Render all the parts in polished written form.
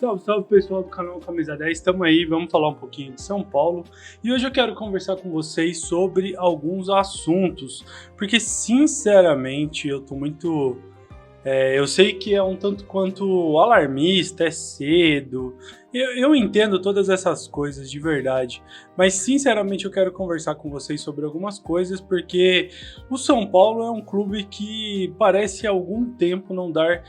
Salve, salve pessoal do canal Camisa 10, estamos aí, vamos falar um pouquinho de São Paulo e hoje eu quero conversar com vocês sobre alguns assuntos, porque sinceramente eu tô muito. Eu sei que é um tanto quanto alarmista, é cedo, eu entendo todas essas coisas de verdade, mas sinceramente eu quero conversar com vocês sobre algumas coisas, porque o São Paulo é um clube que parece há algum tempo não dar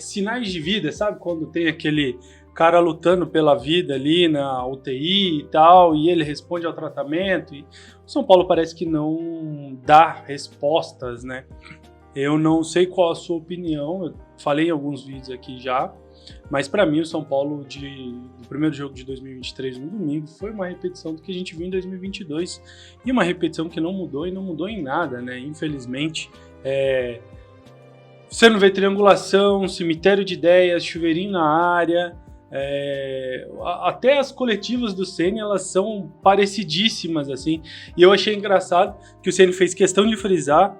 sinais de vida, sabe? Quando tem aquele cara lutando pela vida ali na UTI e tal, e ele responde ao tratamento, e o São Paulo parece que não dá respostas, né? Eu não sei qual a sua opinião, eu falei em alguns vídeos aqui já, mas para mim o São Paulo do primeiro jogo de 2023 no domingo foi uma repetição do que a gente viu em 2022 e uma repetição que não mudou e não mudou em nada, né? Infelizmente, você não vê triangulação, cemitério de ideias, chuveirinho na área. Até as coletivas do Ceni elas são parecidíssimas assim, e eu achei engraçado que o Ceni fez questão de frisar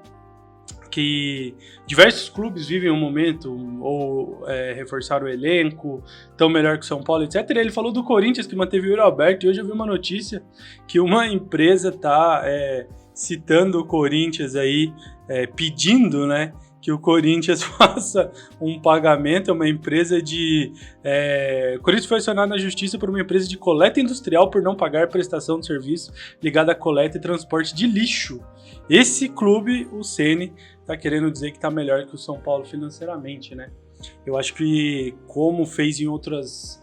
que diversos clubes vivem um momento ou reforçaram o elenco, tão melhor que o São Paulo, etc. E ele falou do Corinthians, que manteve o Yuri Alberto, e hoje eu vi uma notícia que uma empresa está citando o Corinthians aí, pedindo, né, que o Corinthians faça um pagamento a uma empresa de... O Corinthians foi acionado na justiça por uma empresa de coleta industrial por não pagar prestação de serviço ligada à coleta e transporte de lixo. Esse clube, o Ceni, tá querendo dizer que tá melhor que o São Paulo financeiramente, né? Eu acho que, como fez em outras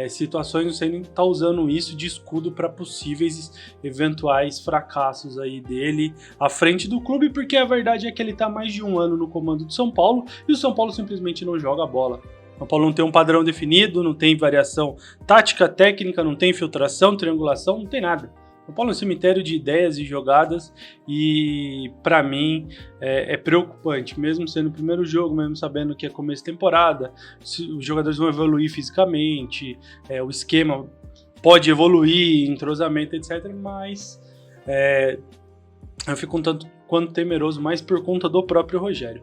situações, o Ceni tá usando isso de escudo para possíveis eventuais fracassos aí dele à frente do clube, porque a verdade é que ele tá mais de um ano no comando do São Paulo e o São Paulo simplesmente não joga a bola. O São Paulo não tem um padrão definido, não tem variação tática, técnica, não tem infiltração, triangulação, não tem nada. São Paulo é um cemitério de ideias e jogadas e, para mim, é preocupante. Mesmo sendo o primeiro jogo, mesmo sabendo que é começo de temporada, os jogadores vão evoluir fisicamente, o esquema pode evoluir, entrosamento, etc. Mas eu fico um tanto quanto temeroso, mais por conta do próprio Rogério.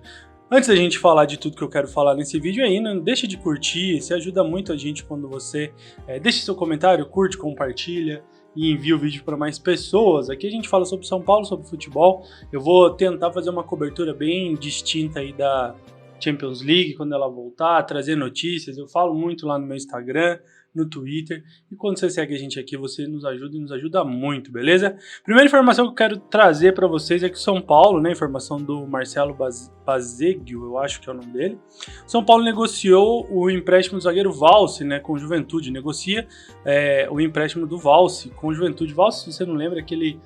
Antes da gente falar de tudo que eu quero falar nesse vídeo aí, não deixa de curtir, isso ajuda muito a gente quando você deixa seu comentário, curte, compartilha e envia o vídeo para mais pessoas. Aqui a gente fala sobre São Paulo, sobre futebol. Eu vou tentar fazer uma cobertura bem distinta aí da Champions League quando ela voltar, trazer notícias. Eu falo muito lá no meu Instagram, no Twitter, e quando você segue a gente aqui, você nos ajuda e nos ajuda muito, beleza? Primeira informação que eu quero trazer para vocês é que o São Paulo, né, informação do Marcelo Bazeggio, eu acho que é o nome dele, São Paulo negociou o empréstimo do zagueiro Valse, né, com o Juventude, negocia o empréstimo do Valse com o Juventude. Valse, se você não lembra, aquele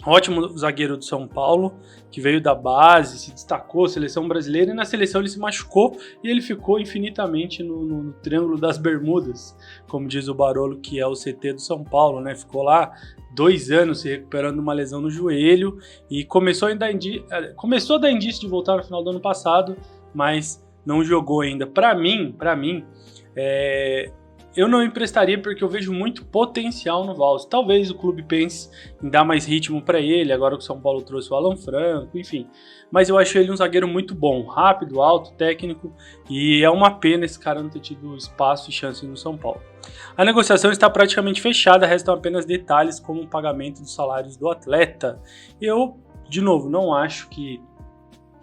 ótimo zagueiro do São Paulo, que veio da base, se destacou, seleção brasileira, e na seleção ele se machucou e ele ficou infinitamente no Triângulo das Bermudas, como diz o Barolo, que é o CT do São Paulo, né? Ficou lá 2 anos se recuperando de uma lesão no joelho e começou a dar indício de voltar no final do ano passado, mas não jogou ainda. Para mim, eu não emprestaria porque eu vejo muito potencial no Valse. Talvez o clube pense em dar mais ritmo para ele, agora que o São Paulo trouxe o Alan Franco, enfim. Mas eu acho ele um zagueiro muito bom, rápido, alto, técnico, e é uma pena esse cara não ter tido espaço e chance no São Paulo. A negociação está praticamente fechada, restam apenas detalhes como o pagamento dos salários do atleta. Eu, de novo, não acho que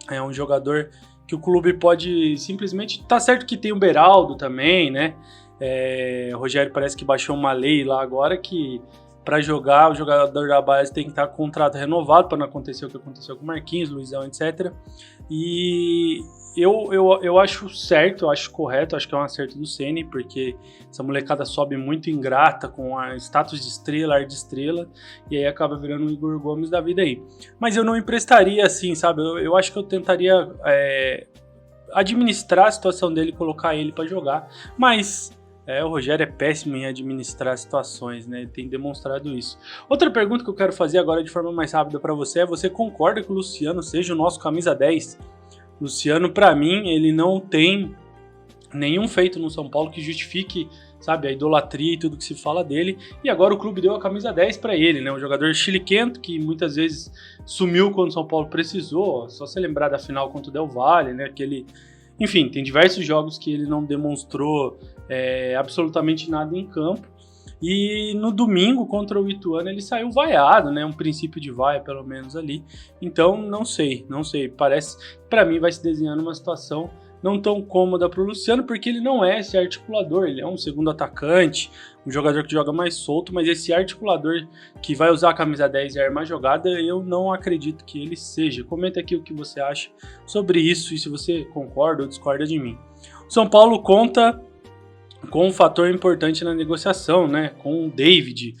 é um jogador que o clube pode simplesmente... Tá certo que tem o Beraldo também, né? O Rogério parece que baixou uma lei lá agora que para jogar o jogador da base tem que estar com o contrato renovado para não acontecer o que aconteceu com o Marquinhos, Luizão, etc. E eu acho certo, eu acho correto, acho que é um acerto do Ceni, porque essa molecada sobe muito ingrata com a status de estrela, ar de estrela, e aí acaba virando um Igor Gomes da vida aí. Mas eu não emprestaria assim, sabe? Eu acho que eu tentaria administrar a situação dele, colocar ele para jogar, mas o Rogério é péssimo em administrar situações, né? Ele tem demonstrado isso. Outra pergunta que eu quero fazer agora de forma mais rápida para você é: você concorda que o Luciano seja o nosso camisa 10? Luciano, para mim, ele não tem nenhum feito no São Paulo que justifique, sabe, a idolatria e tudo que se fala dele, e agora o clube deu a camisa 10 para ele, né? Um jogador chiliquento que muitas vezes sumiu quando o São Paulo precisou, só se lembrar da final contra o Del Valle, né? Aquele Enfim, tem diversos jogos que ele não demonstrou absolutamente nada em campo. E no domingo contra o Ituano ele saiu vaiado, né? Um princípio de vaia pelo menos ali. Então não sei. Parece, para mim vai se desenhando uma situação não tão cômoda para o Luciano, porque ele não é esse articulador, ele é um segundo atacante, um jogador que joga mais solto, mas esse articulador que vai usar a camisa 10 e armar jogada, eu não acredito que ele seja. Comenta aqui o que você acha sobre isso e se você concorda ou discorda de mim. O São Paulo conta com um fator importante na negociação, né? Com o David.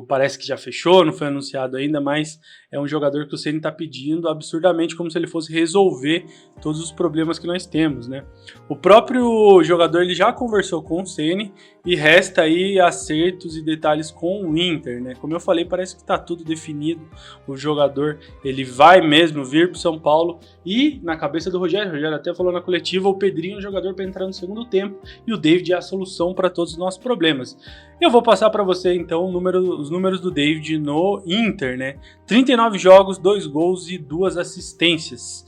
Parece que já fechou, não foi anunciado ainda, mas é um jogador que o Ceni está pedindo absurdamente, como se ele fosse resolver todos os problemas que nós temos, né? O próprio jogador ele já conversou com o Ceni e resta aí acertos e detalhes com o Inter, né? Como eu falei, parece que está tudo definido. O jogador ele vai mesmo vir para o São Paulo e na cabeça do Rogério até falou na coletiva, o Pedrinho é um jogador para entrar no segundo tempo e o David é a solução para todos os nossos problemas. Eu vou passar para você então os números do David no Inter, né? 39 jogos, 2 gols e 2 assistências.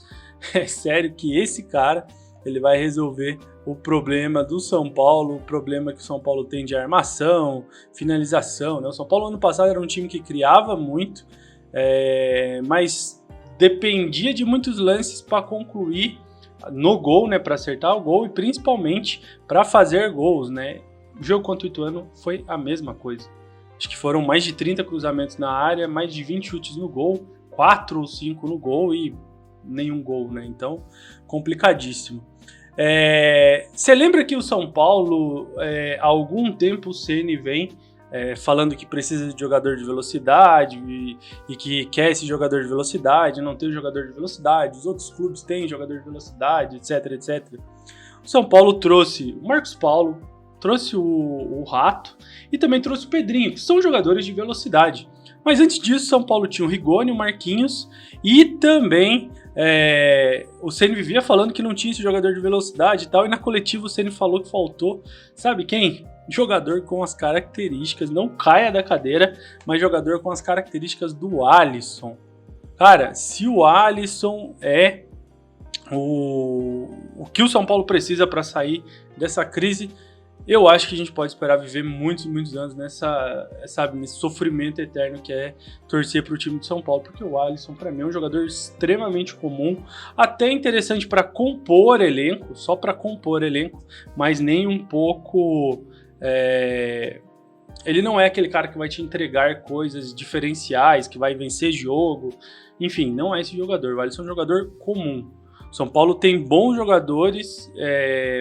É sério que esse cara ele vai resolver o problema do São Paulo, o problema que o São Paulo tem de armação, finalização, né? O São Paulo ano passado era um time que criava muito, mas dependia de muitos lances para concluir no gol, né? Para acertar o gol e principalmente para fazer gols, né? O jogo contra o Ituano foi a mesma coisa. Acho que foram mais de 30 cruzamentos na área, mais de 20 chutes no gol, 4 ou 5 no gol e nenhum gol, né? Então, complicadíssimo. Você lembra que o São Paulo, há algum tempo o Ceni vem falando que precisa de jogador de velocidade e que quer esse jogador de velocidade, não tem jogador de velocidade, os outros clubes têm jogador de velocidade, etc, etc. O São Paulo trouxe o Marcos Paulo, trouxe o Rato e também trouxe o Pedrinho, que são jogadores de velocidade. Mas antes disso, São Paulo tinha o Rigoni, o Marquinhos e também o Ceni vivia falando que não tinha esse jogador de velocidade e tal, e na coletiva o Ceni falou que faltou, sabe quem? Jogador com as características, não caia da cadeira, mas jogador com as características do Alisson. Cara, se o Alisson é o que o São Paulo precisa para sair dessa crise, eu acho que a gente pode esperar viver muitos anos nesse sofrimento eterno que é torcer para o time de São Paulo, porque o Alisson, para mim, é um jogador extremamente comum, até interessante para compor elenco, só para compor elenco, mas nem um pouco... Ele não é aquele cara que vai te entregar coisas diferenciais, que vai vencer jogo, enfim, não é esse jogador. O Alisson é um jogador comum. São Paulo tem bons jogadores,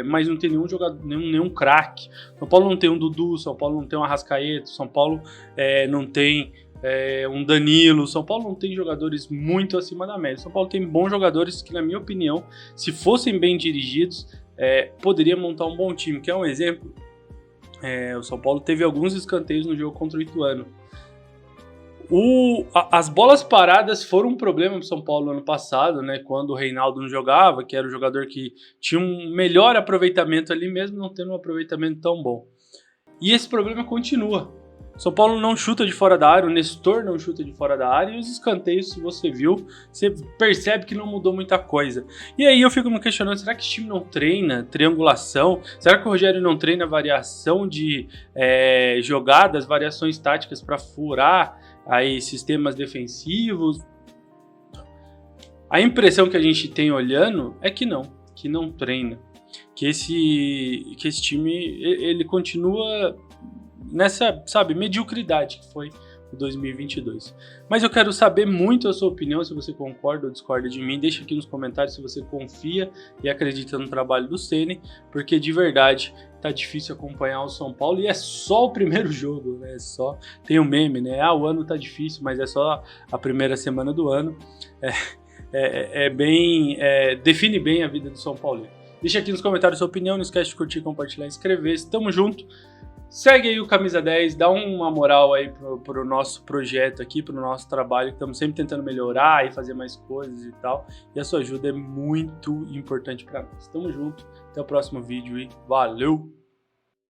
mas não tem nenhum craque. São Paulo não tem um Dudu, São Paulo não tem um Arrascaeta, São Paulo não tem um Danilo, São Paulo não tem jogadores muito acima da média. São Paulo tem bons jogadores que, na minha opinião, se fossem bem dirigidos, poderia montar um bom time. Quer um exemplo? O São Paulo teve alguns escanteios no jogo contra o Ituano. As bolas paradas foram um problema para o São Paulo no ano passado, né, quando o Reinaldo não jogava, que era o jogador que tinha um melhor aproveitamento ali, mesmo não tendo um aproveitamento tão bom. E esse problema continua. O São Paulo não chuta de fora da área, o Nestor não chuta de fora da área, e os escanteios, se você viu, você percebe que não mudou muita coisa. E aí eu fico me questionando, será que esse time não treina triangulação? Será que o Rogério não treina variação de jogadas, variações táticas para furar aí sistemas defensivos? A impressão que a gente tem olhando é que não treina, que esse time ele continua nessa, sabe, mediocridade que foi o 2022. Mas eu quero saber muito a sua opinião, se você concorda ou discorda de mim. Deixa aqui nos comentários se você confia e acredita no trabalho do Ceni, porque de verdade tá difícil acompanhar o São Paulo, e é só o primeiro jogo, né? Tem um meme, né? O ano tá difícil, mas é só a primeira semana do ano. Define bem a vida do São Paulo. Deixa aqui nos comentários a sua opinião, não esquece de curtir, compartilhar e inscrever. Tamo junto. Segue aí o Camisa 10, dá uma moral aí pro nosso projeto aqui, pro nosso trabalho, que estamos sempre tentando melhorar e fazer mais coisas e tal. E a sua ajuda é muito importante para nós. Tamo junto, até o próximo vídeo e valeu!